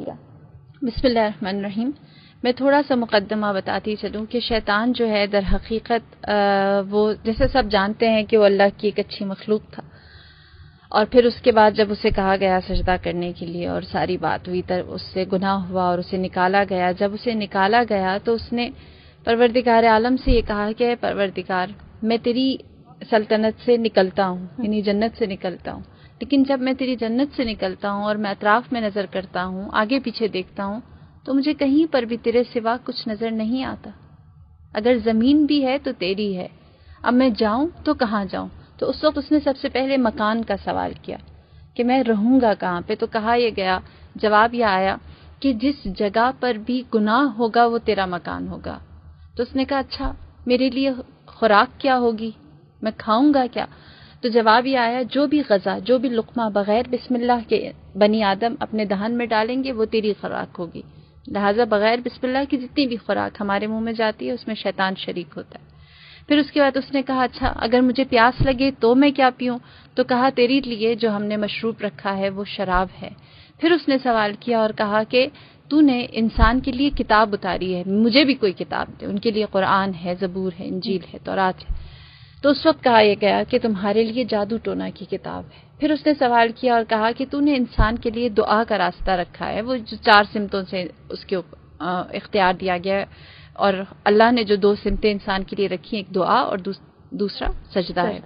کیا۔ بسم اللہ الرحمن الرحیم۔ میں تھوڑا سا مقدمہ بتاتی چلوں کہ شیطان جو ہے در حقیقت وہ جیسے سب جانتے ہیں کہ وہ اللہ کی ایک اچھی مخلوق تھا، اور پھر اس کے بعد جب اسے کہا گیا سجدہ کرنے کے لیے اور ساری بات ہوئی تب اس سے گناہ ہوا اور اسے نکالا گیا۔ جب اسے نکالا گیا تو اس نے پروردگار عالم سے یہ کہا کہ پروردگار میں تیری سلطنت سے نکلتا ہوں، یعنی جنت سے نکلتا ہوں، لیکن جب میں تیری جنت سے نکلتا ہوں اور میں اطراف میں نظر کرتا ہوں، آگے پیچھے دیکھتا ہوں، تو مجھے کہیں پر بھی تیرے سوا کچھ نظر نہیں آتا۔ اگر زمین بھی ہے تو تیری ہے، اب میں جاؤں تو کہاں جاؤں؟ تو اس وقت اس نے سب سے پہلے مکان کا سوال کیا کہ میں رہوں گا کہاں پہ؟ تو کہا یہ گیا، جواب یہ آیا کہ جس جگہ پر بھی گناہ ہوگا وہ تیرا مکان ہوگا۔ تو اس نے کہا اچھا میرے لیے خوراک کیا ہوگی، میں کھاؤں گا کیا؟ تو جواب یہ آیا جو بھی غذا، جو بھی لقمہ بغیر بسم اللہ کے بنی آدم اپنے دہن میں ڈالیں گے وہ تیری خوراک ہوگی، لہٰذا بغیر بسم اللہ کی جتنی بھی خوراک ہمارے منہ میں جاتی ہے اس میں شیطان شریک ہوتا ہے۔ پھر اس کے بعد اس نے کہا اچھا اگر مجھے پیاس لگے تو میں کیا پیوں؟ تو کہا تیری لیے جو ہم نے مشروب رکھا ہے وہ شراب ہے۔ پھر اس نے سوال کیا اور کہا کہ تو نے انسان کے لیے کتاب اتاری ہے، مجھے بھی کوئی کتاب دے، ان کے لیے قرآن ہے، زبور ہے، انجیل ہے، تورات ہے۔ تو اس وقت کہا یہ گیا کہ تمہارے لیے جادو ٹونا کی کتاب ہے۔ پھر اس نے سوال کیا اور کہا کہ تو نے انسان کے لیے دعا کا راستہ رکھا ہے، وہ جو 4 سمتوں سے اس کے اختیار دیا گیا ہے، اور اللہ نے جو 2 سمتیں انسان کے لیے رکھی، ایک دعا اور دوسرا سجدہ ہے،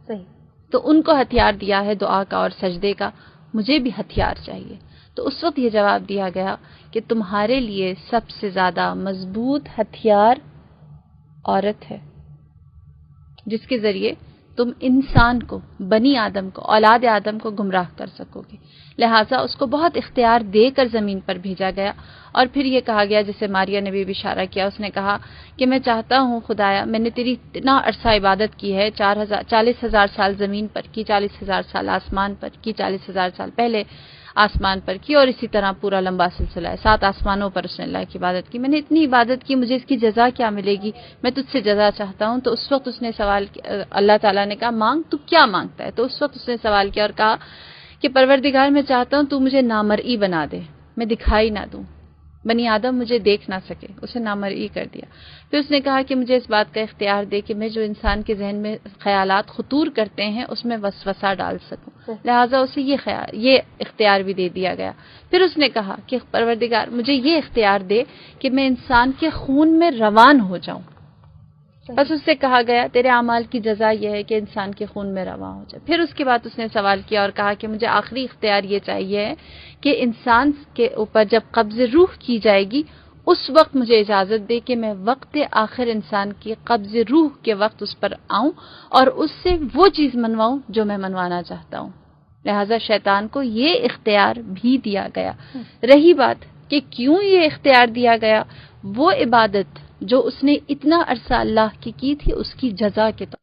صحیح۔ تو ان کو ہتھیار دیا ہے دعا کا اور سجدے کا، مجھے بھی ہتھیار چاہیے۔ تو اس وقت یہ جواب دیا گیا کہ تمہارے لیے سب سے زیادہ مضبوط ہتھیار عورت ہے، جس کے ذریعے تم انسان کو، بنی آدم کو، اولاد آدم کو گمراہ کر سکو گے، لہٰذا اس کو بہت اختیار دے کر زمین پر بھیجا گیا۔ اور پھر یہ کہا گیا جسے ماریہ نے بھی اشارہ کیا، اس نے کہا کہ میں چاہتا ہوں خدایا میں نے تیری اتنا عرصہ عبادت کی ہے، 40,000 سال زمین پر کی، 40,000 سال آسمان پر کی، 40,000 سال پہلے آسمان پر کی، اور اسی طرح پورا لمبا سلسلہ ہے، 7 آسمانوں پر اس نے اللہ کی عبادت کی، میں نے اتنی عبادت کی، مجھے اس کی جزا کیا ملے گی؟ میں تجھ سے جزا چاہتا ہوں۔ تو اس وقت اس نے سوال کیا، اللہ تعالیٰ نے کہا مانگ، تو کیا مانگتا ہے؟ تو اس وقت اس نے سوال کیا اور کہا کہ پروردگار میں چاہتا ہوں تو مجھے نامرئی بنا دے، میں دکھائی نہ دوں، بنی آدم مجھے دیکھ نہ سکے، اسے نامرئی کر دیا۔ پھر اس نے کہا کہ مجھے اس بات کا اختیار دے کہ میں جو انسان کے ذہن میں خیالات خطور کرتے ہیں اس میں وسوسہ ڈال سکوں، لہٰذا اسے یہ اختیار بھی دے دیا گیا۔ پھر اس نے کہا کہ پروردگار مجھے یہ اختیار دے کہ میں انسان کے خون میں روان ہو جاؤں۔ بس اس سے کہا گیا تیرے اعمال کی جزا یہ ہے کہ انسان کے خون میں رواں ہو جائے۔ پھر اس کے بعد اس نے سوال کیا اور کہا کہ مجھے آخری اختیار یہ چاہیے ہے کہ انسان کے اوپر جب قبض روح کی جائے گی اس وقت مجھے اجازت دے کہ میں وقت آخر انسان کی قبض روح کے وقت اس پر آؤں اور اس سے وہ چیز منواؤں جو میں منوانا چاہتا ہوں، لہٰذا شیطان کو یہ اختیار بھی دیا گیا۔ رہی بات کہ کیوں یہ اختیار دیا گیا، وہ عبادت جو اس نے اتنا عرصہ اللہ کی تھی اس کی جزا کے طور